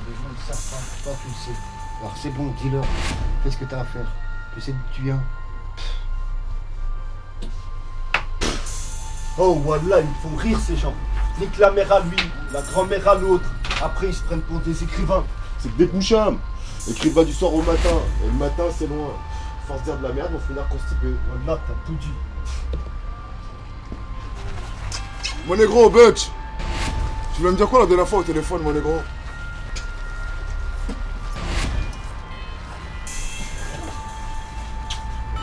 Les gens ne savent pas. Toi, tu le sais. Alors c'est bon, dis-leur. Fais ce que t'as à faire. Tu sais d'où tu viens. Oh voilà, ils me font rire ces gens. Nique la mère à lui, la grand-mère à l'autre. Après ils se prennent pour des écrivains. C'est que des pouchams. Écrivain du soir au matin. Et le matin, c'est loin. Force dire de la merde, on finira constipé. Voilà, t'as tout dit. Mon négro, Butch. Tu voulais me dire quoi la dernière fois au téléphone, mon négro?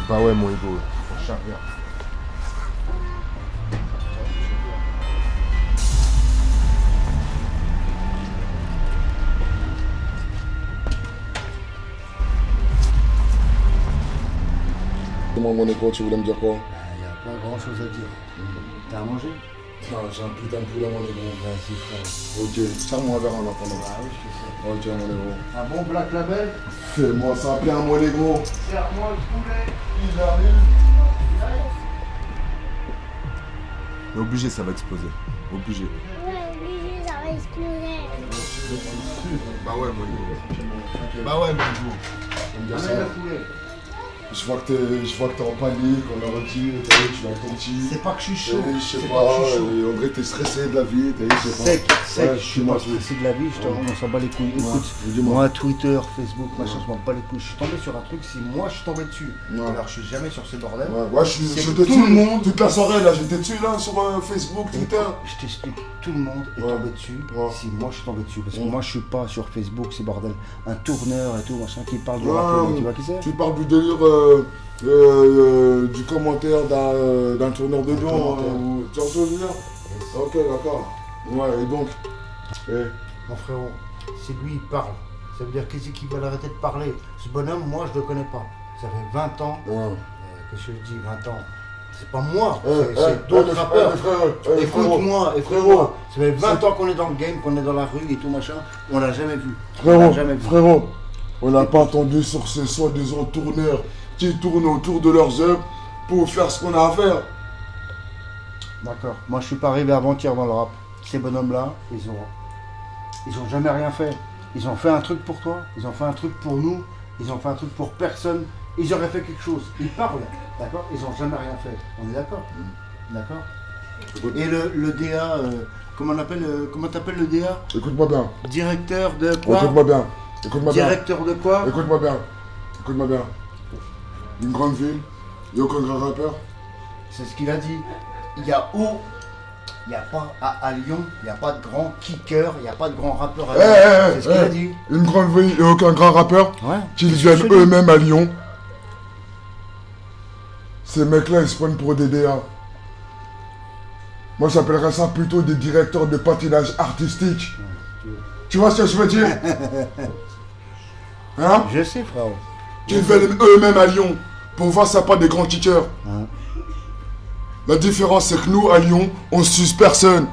Bah ouais, mon ego. Faut charrière. Comment, mon négro, tu voulais me dire quoi? Y a pas grand chose à dire. T'as à manger? Non, j'ai un putain de poulet, mon négro. Vas-y, frère. Ok, serre-moi un verre en attendant. Ah oui, je sais. Ok, mon négro. Un bon Black Label? Fais-moi ça bien, mon négro. Serre-moi le poulet. Il arrive. Mais obligé, ça va exploser. Obligé. Ouais, oui, ça va exploser. Bah ouais, mon négro. Bah ouais, mon négro. On me dit ça. Amène le poulet. Je vois que t'es en panique, on a retiré, tu vas avec ton petit. C'est pas que je suis chaud. Je sais C'est pas, que je suis chaud. on dirait que t'es stressé de la vie, je sais pas. Sec, Ouais, je suis pas stressé de la vie, on s'en bat les couilles. Ouais, Écoute, dis-moi. moi, Twitter, Facebook, machin, je m'en bats les couilles. Je suis tombé sur un truc, si moi je suis tombé dessus, Ouais. alors je suis jamais sur ces bordels. Ouais, C'est j'étais tout le monde. toute la soirée là, j'étais dessus là sur Facebook, Twitter. Je t'explique, tout le monde est Ouais. tombé dessus, Ouais. si moi je suis tombé dessus. Parce que Ouais. moi je suis pas sur Facebook, ces bordels. Un tourneur et tout, machin, qui parle du Ouais, rap, tu vois qui c'est? Tu parles du délire du commentaire d'un tourneur de Lyon, commentaire. tu en souviens? Ok, d'accord. Ouais, et donc Mon frérot, c'est lui, il parle. Ça veut dire qu'est-ce qu'ils veulent arrêter de parler? Ce bonhomme, moi je le connais pas. Ça fait 20 ans, ouais. qu'est-ce que je dis, 20 ans? C'est pas moi, Eh, c'est d'autres eh, rappeurs. eh, frérot, Écoute-moi, frérot. Ça fait 20 ans qu'on est dans le game, qu'on est dans la rue et tout machin. On l'a jamais vu. On Frérot, l'a jamais vu. frérot, on n'a pas attendu sur ces soi-disant tourneurs qui tournent autour de leurs œuvres pour faire ce qu'on a à faire. D'accord. Moi, je suis pas arrivé avant-hier dans le rap. Ces bonhommes-là, ils ont jamais rien fait. Ils ont fait un truc pour toi. Ils ont fait un truc pour nous. Ils ont fait un truc pour personne. Ils auraient fait quelque chose. Ils parlent, d'accord? Ils ont jamais rien fait. On est d'accord? D'accord. Et le DA, comment t'appelles le DA? Écoute-moi bien, Directeur de quoi? écoute-moi bien, écoute-moi bien, Directeur de quoi? écoute-moi bien, écoute-moi bien. Une grande ville, il n'y a aucun grand rappeur. C'est ce qu'il a dit. Il y a pas à Lyon, il n'y a pas de grand kicker, il n'y a pas de grand rappeur à Lyon. C'est ce qu'il a dit. Une grande ville, il n'y a aucun grand rappeur. Ouais. Qu'ils viennent eux-mêmes à Lyon. Ces mecs-là, ils se prennent pour des DA. Moi, j'appellerais ça plutôt des directeurs de patinage artistique. Tu vois ce que je veux dire? Hein? Je sais, frérot. Qu'ils viennent eux-mêmes à Lyon pour voir ça pas des grands kickers. Hein. La différence, c'est que nous, à Lyon, on suce personne.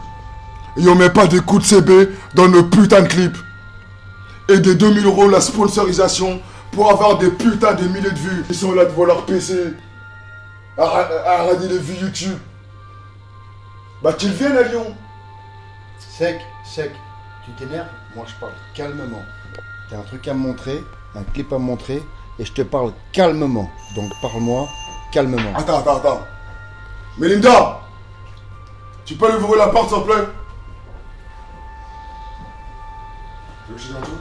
Et on met pas des coups de CB dans nos putains de clips. Et des 2000 € la sponsorisation pour avoir des putains de milliers de vues. Ils sont là devant leur PC. À regarder les vues YouTube. Bah qu'ils viennent à Lyon. Sec. Tu t'énerves? Moi, je parle calmement. T'as un truc à me montrer, un clip à me montrer, et je te parle calmement. Donc, parle-moi calmement. Attends. Melinda, tu peux lui ouvrir la porte, s'il te plaît? Tu veux que je dise un truc?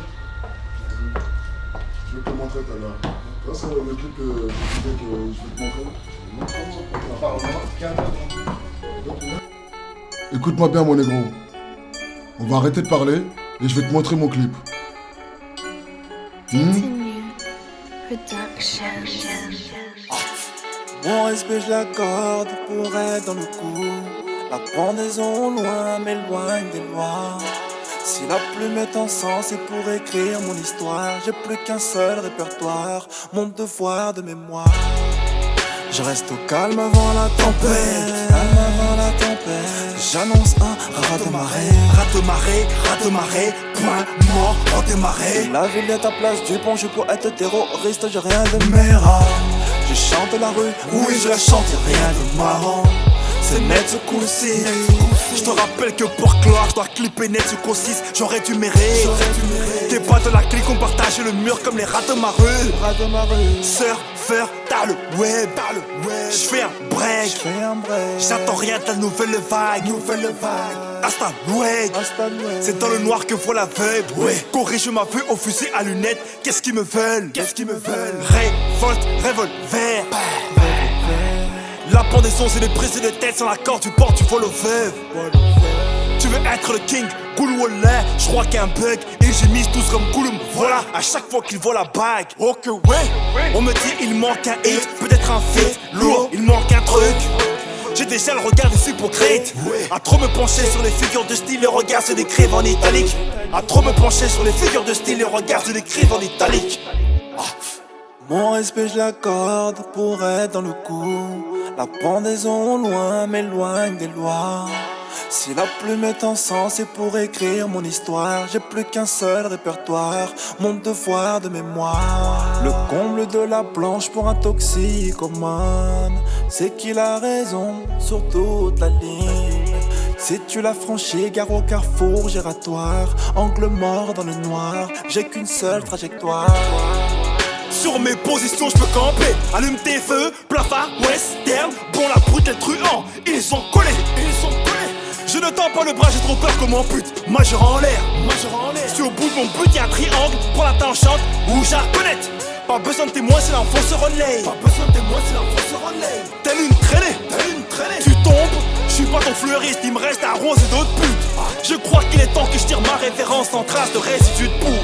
Je vais te montrer tout à l'heure. Tu vois, c'est le clip que je disais que je vais te montrer. Parle-moi calmement. Écoute-moi bien, mon négro. On va arrêter de parler et je vais te montrer mon clip. Continue Production. Mon respect, je l'accorde pour être dans le coup. La pendaison loin m'éloigne des lois. Si la plume est en sang, c'est pour écrire mon histoire. J'ai plus qu'un seul répertoire, mon devoir de mémoire. Je reste au calme avant la tempête, J'annonce un rat-de-marée, point mort en démarré. La ville est à place du pont, je peux être terroriste, j'ai rien de méra. Je chante la rue, oui je la chante, y'a rien de marrant. C'est net ce coup-ci. Je te rappelle que pour clore, je dois clipper net ce coup 6. J'aurais dû m'errer. T'es pas de la clique, on partage le mur comme les rats de ma rue. Surfeur, t'as le web. J'fais un break. J'attends rien de la nouvelle vague. Hasta luego. C'est dans le noir que voit l'aveugle. Corrige ma vue au fusil à lunettes. Qu'est-ce qu'ils me veulent? Révolte, revolver. La pendaison c'est les prises de tête sans l'accord du port, tu voles au veuve. Tu veux être le king, cool wallah. J'crois qu'il y a un bug, et j'ai mis tous comme Kouloum. Voilà, à chaque fois qu'il voit la bague. Ok ouais, on me dit il manque un hit, peut-être un feat, lourd, il manque un truc. J'ai déjà le regard des hypocrites. À trop me pencher sur les figures de style, les regards se décrivent en italique. À trop me pencher sur les figures de style, les regards se décrivent en italique. Mon respect je l'accorde pour être dans le coup. La pendaison loin m'éloigne des lois. Si la plume est en sang, c'est pour écrire mon histoire. J'ai plus qu'un seul répertoire, mon devoir de mémoire. Le comble de la planche pour un toxicomane, c'est qu'il a raison sur toute la ligne. Si tu l'as franchi, gare au carrefour giratoire. Angle mort dans le noir, j'ai qu'une seule trajectoire. Sur mes positions, je peux camper. Allume tes feux, plafard, western. Bon, la brute, les truands, ils sont collés. Je ne tends pas le bras, j'ai trop peur qu'on m'ampute. Majeur en l'air. Si au bout de mon but y'a un triangle, prends la tangente ou j'arconnette. Pas besoin de témoins, c'est l'enfant se relaye. Telle une traînée. Tu tombes, je suis pas ton fleuriste, il me reste à arroser d'autres putes. Je crois qu'il est temps que je tire ma référence sans trace de résidus de poudre.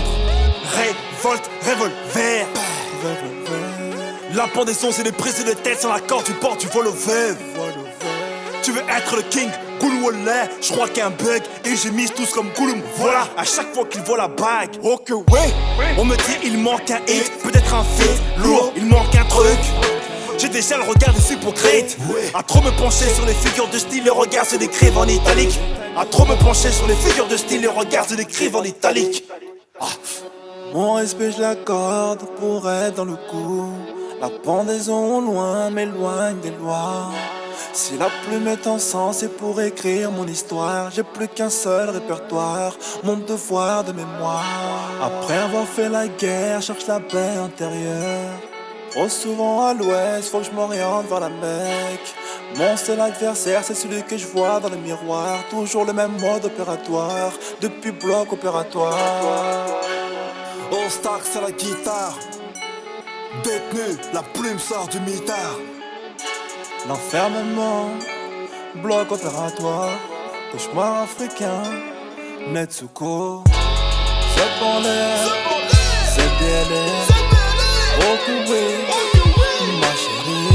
Révolte, revolver. La pendaison c'est les prises de tête sans l'accord du port, tu voles au veuve. Tu veux être le king, cool wallah. J'crois qu'il y a un bug et j'ai mis tous comme Kouloum. Voilà, à chaque fois qu'il voit la bague. Ok ouais, on me dit il manque un hit, peut-être un feat, lourd, il manque un truc. J'ai déjà le regard des hypocrites. À trop me pencher sur les figures de style, les regards se décrivent en italique. À trop me pencher sur les figures de style, les regards se décrivent en italique. Mon respect je l'accorde pour être dans le coup. La pendaison loin m'éloigne des lois. Si la plume est en sang, c'est pour écrire mon histoire. J'ai plus qu'un seul répertoire, mon devoir de mémoire. Après avoir fait la guerre, cherche la paix intérieure. Trop souvent à l'ouest, faut que je m'oriente vers la Mecque. Mon seul adversaire, c'est celui que je vois dans le miroir. Toujours le même mode opératoire, depuis bloc opératoire. All Stark c'est la guitare. Détenu, la plume sort du mitard. L'enfermement, bloc opératoire, cauchemar africain, Netsuko, c'est bon l'air, c'est BLR, oh que oui, ma chérie,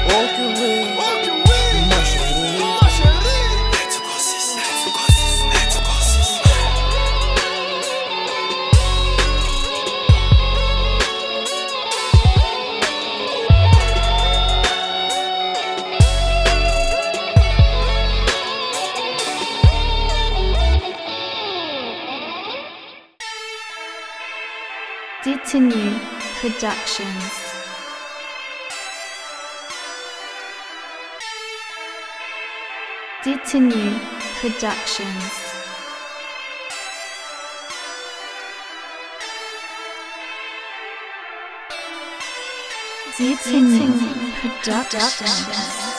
oh que oui, ma chérie, Netsuko 6, Netsuko 6. Détenu Productions. Détenu Productions. Détenu Productions.